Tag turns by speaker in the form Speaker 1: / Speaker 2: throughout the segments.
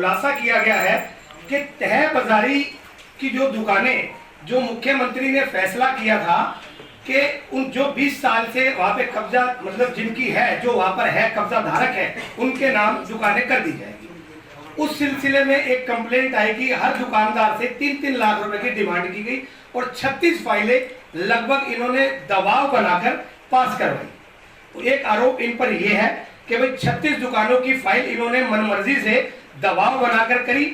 Speaker 1: खुलासा किया गया है कि तह बाजारी की जो दुकानें, जो मुख्यमंत्री ने फैसला किया था कि उन जो 20 साल से वहां पे कब्जा मतलब जिनकी है, जो वहां पर है कब्जा धारक है, उनके नाम दुकानें कर दी जाएगी। उस सिलसिले में एक कंप्लेंट आई कि हर दुकानदार से 3-3 लाख रुपए की डिमांड की गई और 36 फाइलें लगभग इन्होंने दबाव बनाकर पास करवाई। तो एक आरोप इन पर यह है कि भाई 36 दुकानों की फाइल इन्होंने मनमर्जी से दबाव बनाकर करी,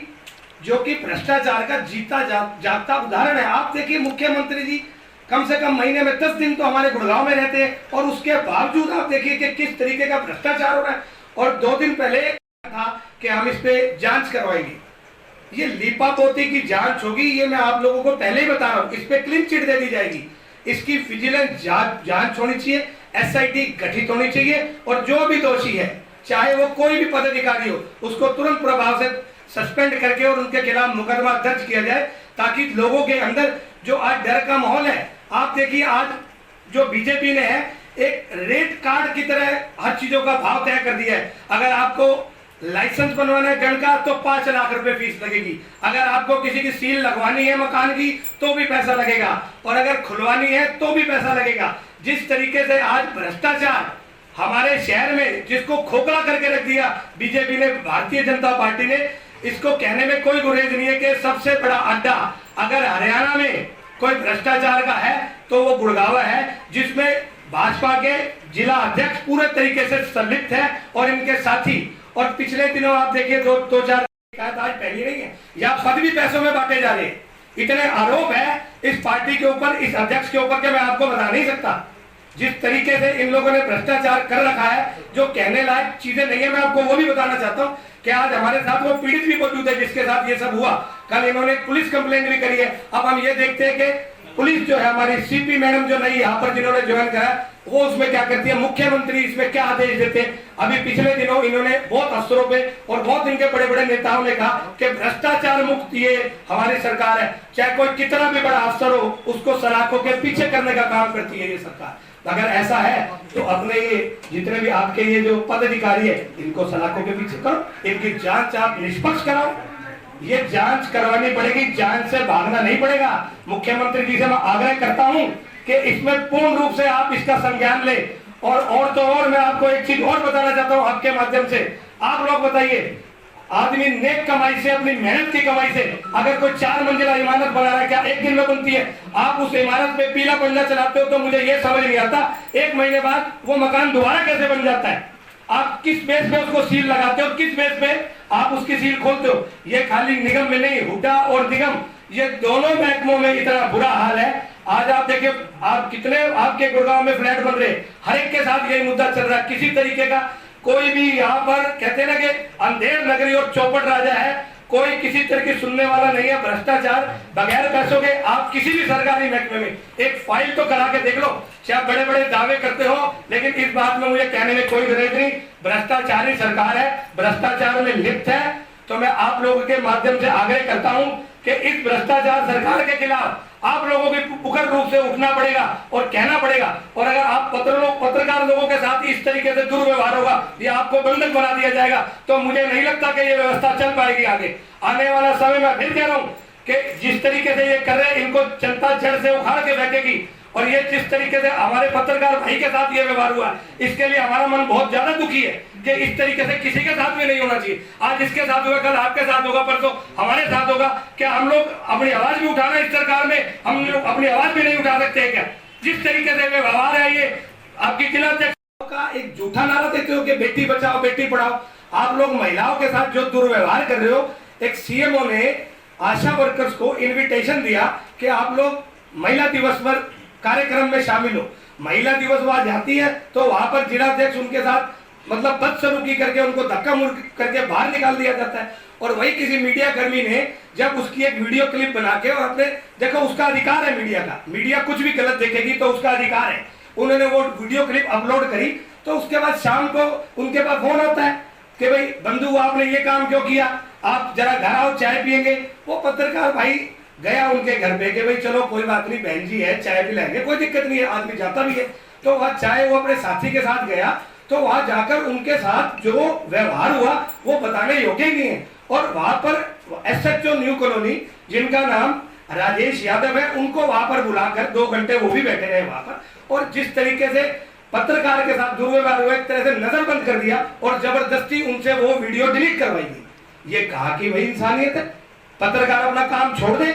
Speaker 1: जो कि भ्रष्टाचार का जीता जागता उदाहरण है। आप देखिए मुख्यमंत्री जी कम से कम महीने में 10 दिन तो हमारे गुड़गांव में रहते हैं और उसके बावजूद आप देखिए कि किस तरीके का भ्रष्टाचार हो रहा है। और 2 दिन पहले था कि हम इस पे जांच करवाएंगे, ये लीपापोती की जांच होगी, ये मैं आप लोगों को पहले ही बता रहा हूं। इस पे क्लीन चिट दे दी जाएगी, इसकी विजिलेंस जांच होनी चाहिए, एसआईटी गठित होनी चाहिए और जो भी दोषी है, चाहे वो कोई भी पदाधिकारी हो, उसको तुरंत प्रभाव से सस्पेंड करके और उनके खिलाफ मुकदमा दर्ज किया जाए, ताकि लोगों के अंदर जो आज डर का माहौल है। आप देखिए आज जो बीजेपी ने है एक रेट कार्ड की तरह हर चीजों का भाव तय कर दिया है। अगर आपको लाइसेंस बनवाना है गण का तो 5 लाख रुपए फीस लगेगी, अगर आपको किसी की सील लगवानी है मकान की तो भी पैसा लगेगा, और अगर खुलवानी है तो भी पैसा लगेगा। जिस तरीके से आज भ्रष्टाचार हमारे शहर में जिसको खोखला करके रख दिया बीजेपी ने, भारतीय जनता पार्टी ने, इसको कहने में कोई गुरेज नहीं है कि सबसे बड़ा अड्डा अगर हरियाणा में कोई भ्रष्टाचार का है तो वो गुड़गांव है, जिसमें भाजपा के जिला अध्यक्ष पूरे तरीके से संलिप्त है और इनके साथी। और पिछले दिनों आप देखिए 2-4 शिकायत आज पहली नहीं है, या पद भी पैसों में बांटे जा रहे हैं। इतने आरोप है इस पार्टी के ऊपर, इस अध्यक्ष के ऊपर, के मैं आपको बता नहीं सकता। जिस तरीके से इन लोगों ने भ्रष्टाचार कर रखा है, जो कहने लायक चीजें नहीं है, मैं आपको वो भी बताना चाहता हूँ कि आज हमारे साथ वो पीड़ित भी मौजूद है जिसके साथ ये सब हुआ। कल इन्होंने पुलिस कंप्लेंट भी करी है। अब हम ये देखते हैं कि पुलिस जो है हमारी सीपी मैडम जो नहीं यहाँ पर जिन्होंने ज्वाइन करा, वो उसमें क्या करती है, मुख्यमंत्री इसमें क्या आदेश देते हैं। अभी पिछले दिनों इन्होंने बहुत अफसरों पे और बहुत इनके बड़े बड़े नेताओं ने कहा कि भ्रष्टाचार मुक्त ये हमारी सरकार है, चाहे कोई कितना भी बड़ा अफसर हो उसको सलाखों के पीछे करने का काम करती है ये सरकार। अगर ऐसा है तो अपने ये जितने भी आपके ये जो पदाधिकारी है इनको सलाखों के पीछे करो, इनकी जांच आप निष्पक्ष कराओ। ये जांच करवानी पड़ेगी, जांच से भागना नहीं पड़ेगा। मुख्यमंत्री जी से मैं आग्रह करता हूं कि इसमें पूर्ण रूप से आप इसका संज्ञान ले। और तो और मैं आपको एक चीज और बताना चाहता हूं आपके माध्यम से। आप लोग बताइए, आदमी नेक कमाई से, अपनी मेहनत की कमाई से अगर कोई 4 मंजिला इमारत बना रहा है, क्या एक दिन में बनती है? आप उस इमारत पे पीला पंजा चलाते हो तो मुझे ये समझ नहीं आता 1 महीने बाद वो मकान दोबारा कैसे बन जाता है? आप किस बेस पे उसको सील लगाते हो, किस बेस पे आप उसकी सील खोलते हो? ये खाली निगम में नहीं, हुड्डा और निगम ये दोनों महकमों में इतना बुरा हाल है। आज आप देखिए, आप कितने आपके गुड़गांव में फ्लैट बन रहे, हर एक के साथ यही मुद्दा चल रहा है। किसी तरीके का कोई भी यहाँ पर कहते हैं ना कि अंधेर नगरी और चौपट राजा है, कोई किसी तरह की सुनने वाला नहीं है। भ्रष्टाचार बगैर पैसों के आप किसी भी सरकारी महकमे में एक फाइल तो करा के देख लो। चाहे बड़े बड़े दावे करते हो, लेकिन इस बात में मुझे कहने में कोई गुरेज नहीं। भ्रष्टाचारी सरकार है, भ्रष्टाचार में लिप्त है। तो मैं आप लोगों के माध्यम से आग्रह करता हूं कि इस भ्रष्टाचार सरकार के खिलाफ आप लोगों को पुखर रूप से उठना पड़ेगा और कहना पड़ेगा। और अगर आप पत्रकार लोगों के साथ इस तरीके से दुर्व्यवहार होगा या आपको बंधक बना दिया जाएगा तो मुझे नहीं लगता कि ये व्यवस्था चल पाएगी आगे आने वाला समय। में फिर कह रहा हूँ कि जिस तरीके से ये कर रहे हैं इनको जनता जड़ से उखाड़ के फेंकेगी। और ये जिस तरीके से हमारे पत्रकार भाई के साथ ये व्यवहार हुआ, इसके लिए हमारा मन बहुत ज्यादा दुखी है कि इस तरीके से किसी के साथ भी नहीं होना चाहिए। आज इसके साथ होगा, कल आपके साथ होगा, परसों हमारे साथ होगा। क्या हम लोग अपनी आवाज भी उठाना इस सरकार में, हम लोग अपनी आवाज भी नहीं उठा सकते हैं क्या? जिस तरीके से व्यवहार है ये आपकी जिला अध्यक्ष का एक झूठा नारा देते हो कि बेटी बचाओ बेटी पढ़ाओ। आप लोग महिलाओं के साथ जो दुर्व्यवहार कर रहे हो, एक सीएमओ ने आशा वर्कर्स को इन्विटेशन दिया कि आप लोग महिला दिवस पर कार्यक्रम में शामिल हो। महिला दिवस वहां जाती है तो वहां पर जिला अध्यक्ष उनके साथ मतलब बदसलूकी करके उनको धक्का मुड़ करके बाहर निकाल दिया जाता है। और वही किसी मीडिया कर्मी ने जब उसकी एक वीडियो क्लिप बना के और अपने देखो उसका अधिकार है मीडिया का, मीडिया कुछ भी गलत देखेगी तो उसका अधिकार है, उन्होंने वो वीडियो क्लिप अपलोड करी तो उसके बाद शाम को उनके पास फोन आता है कि भाई बंधु आपने ये काम क्यों किया, आप जरा घर आओ चाय पियेंगे। वो पत्रकार भाई गया उनके घर पे कि भाई चलो कोई बात नहीं, बहन जी है चाय पिलाएंगे, कोई दिक्कत नहीं है, आदमी जाता भी है। तो वह चाय वो अपने साथी के साथ गया तो वहां जाकर उनके साथ जो व्यवहार हुआ वो बताने योग्य ही नहीं है। और वहां पर एसएचओ न्यू कॉलोनी जिनका नाम राजेश यादव है, उनको वहां पर बुलाकर 2 घंटे वो भी बैठे रहे वहां पर, और जिस तरीके से पत्रकार के साथ दुर्व्यवहार हुआ, एक तरह से नजरबंद कर दिया और जबरदस्ती उनसे वो वीडियो डिलीट करवाई गई। ये कहा कि वही इंसानियत है, पत्रकार अपना काम छोड़ दे।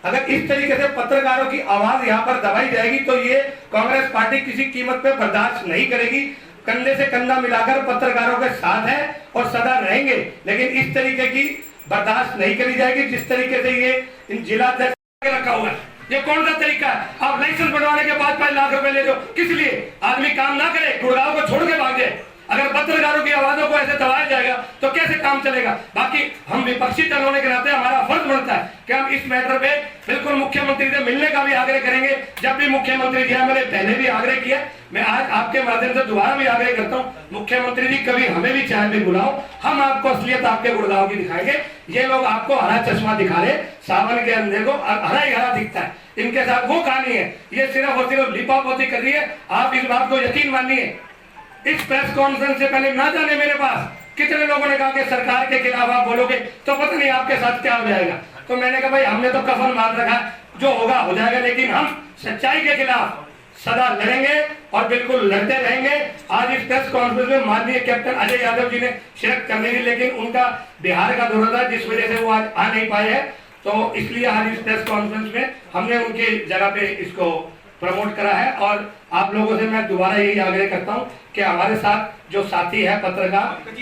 Speaker 1: अगर इस तरीके से पत्रकारों की आवाज यहाँ पर दबाई जाएगी तो ये कांग्रेस पार्टी किसी कीमत पे बर्दाश्त नहीं करेगी। कंधे से कंधा मिलाकर पत्रकारों के साथ है और सदा रहेंगे, लेकिन इस तरीके की बर्दाश्त नहीं करी जाएगी जिस तरीके से ये इन जिला अध्यक्ष रखा हुआ है। ये कौन सा तरीका है? आप लाइसेंस बनवाने के बाद 5 लाख रुपए ले लो, किस लिए? आदमी काम ना करे, गुड़गांव को छोड़ के भाग जाए। अगर पत्रकारों की आवाजों को ऐसे दबाया जाएगा तो कैसे काम चलेगा? बाकी हम विपक्षी दल होने के नाते हमारा फर्ज बनता है कि हम इस मैटर पे बिल्कुल मुख्यमंत्री से मिलने का भी आग्रह करेंगे। जब भी मुख्यमंत्री जी, मैंने पहले भी आग्रह किया, मैं आज आपके माध्यम से दोबारा भी आग्रह करता हूँ, मुख्यमंत्री जी कभी हमें भी चाहे भी बुलाओ, हम आपको असलियत आपके गुड़गांव की दिखाएंगे। ये लोग आपको हरा चश्मा दिखा रहे, सावन के अंधेरे को हरा ही हरा दिखता है, इनके साथ वो कहानी है। ये सिर्फ और सिर्फ लिपापोती कर रही है। आप इस बात को यकीन मानिए, इस प्रेस कॉन्फ्रेंस से पहले ना जाने मेरे पास कितने लोगों ने कहा कि सरकार के खिलाफ आप बोलोगे तो पता नहीं आपके साथ क्या हो जाएगा। तो मैंने कहा भाई हमने तो कफन मार रखा, जो होगा हो जाएगा, लेकिन हम सच्चाई के खिलाफ सदा लड़ेंगे और बिल्कुल लड़ते रहेंगे। आज इस प्रेस कॉन्फ्रेंस में माननीय कैप्टन अजय यादव जी ने शिरकत करने की, लेकिन उनका बिहार का दौरा था जिस वजह से वो आज आ नहीं पाए हैं, तो इसलिए आज इस प्रेस कॉन्फ्रेंस में हमने उनकी जगह पे इसको प्रमोट करा है। और आप लोगों से मैं दोबारा यही आग्रह करता हूं कि हमारे साथ जो साथी है पत्रकार